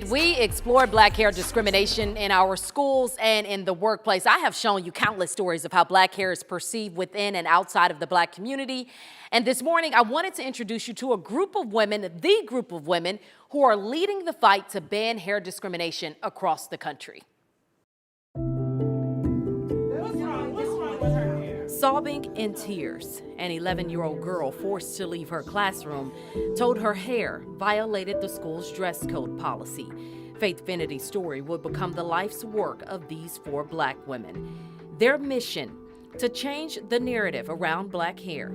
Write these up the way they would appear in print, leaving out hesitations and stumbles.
We explore black hair discrimination in our schools and in the workplace. I have shown you countless stories of how black hair is perceived within and outside of the black community. And this morning, I wanted to introduce you to a group of women, the group of women who are leading the fight to ban hair discrimination across the country. Sobbing in tears, an 11-year-old girl forced to leave her classroom told her hair violated the school's dress code policy. Faith Finnety's story would become the life's work of these 4 black women. Their mission, to change the narrative around black hair.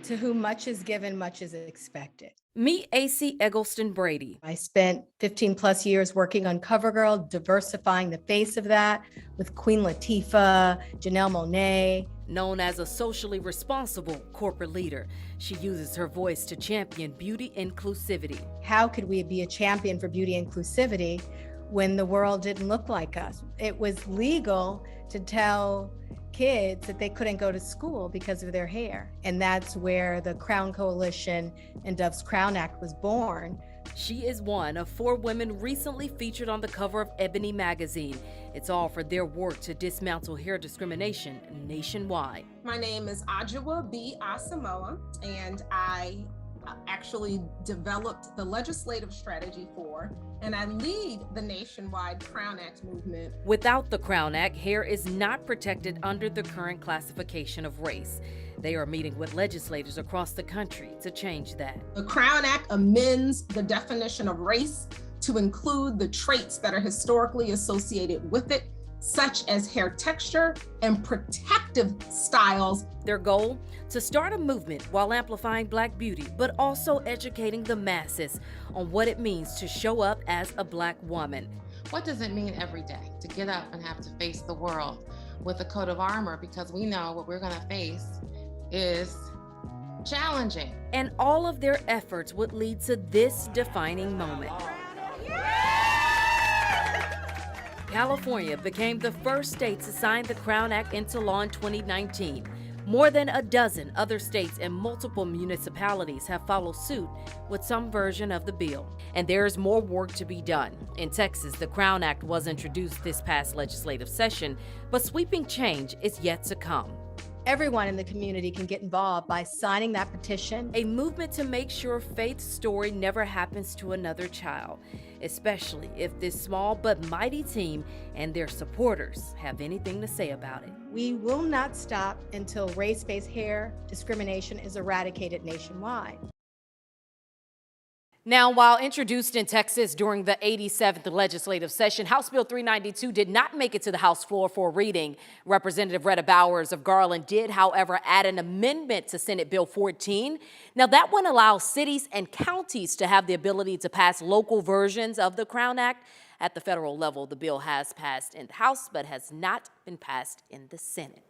To whom much is given, much is expected. Meet A.C. Eggleston Brady. I spent 15 plus years working on CoverGirl, diversifying the face of that with Queen Latifah, Janelle Monáe. Known as a socially responsible corporate leader, she uses her voice to champion beauty inclusivity. How could we be a champion for beauty inclusivity when the world didn't look like us? It was legal to tell kids that they couldn't go to school because of their hair. And that's where the Crown Coalition and Dove's Crown Act was born. She is one of 4 women recently featured on the cover of Ebony magazine. It's all for their work to dismantle hair discrimination nationwide. My name is Ajua B. Asamoah, and I actually developed the legislative strategy for, and I lead the nationwide Crown Act movement. Without the Crown Act, hair is not protected under the current classification of race. They are meeting with legislators across the country to change that. The Crown Act amends the definition of race to include the traits that are historically associated with it, such as hair texture and protective styles. Their goal? To start a movement while amplifying black beauty, but also educating the masses on what it means to show up as a black woman. What does it mean every day to get up and have to face the world with a coat of armor, because we know what we're gonna face is challenging. And all of their efforts would lead to this defining moment. California became the first state to sign the Crown Act into law in 2019. More than a dozen other states and multiple municipalities have followed suit with some version of the bill. And there is more work to be done. In Texas, the Crown Act was introduced this past legislative session, but sweeping change is yet to come. Everyone in the community can get involved by signing that petition. A movement to make sure Faith's story never happens to another child, especially if this small but mighty team and their supporters have anything to say about it. We will not stop until race-based hair discrimination is eradicated nationwide. Now, while introduced in Texas during the 87th legislative session, House Bill 392 did not make it to the House floor for a reading. Representative Retta Bowers of Garland did, however, add an amendment to Senate Bill 14. Now, that one allows cities and counties to have the ability to pass local versions of the Crown Act. At the federal level, the bill has passed in the House, but has not been passed in the Senate.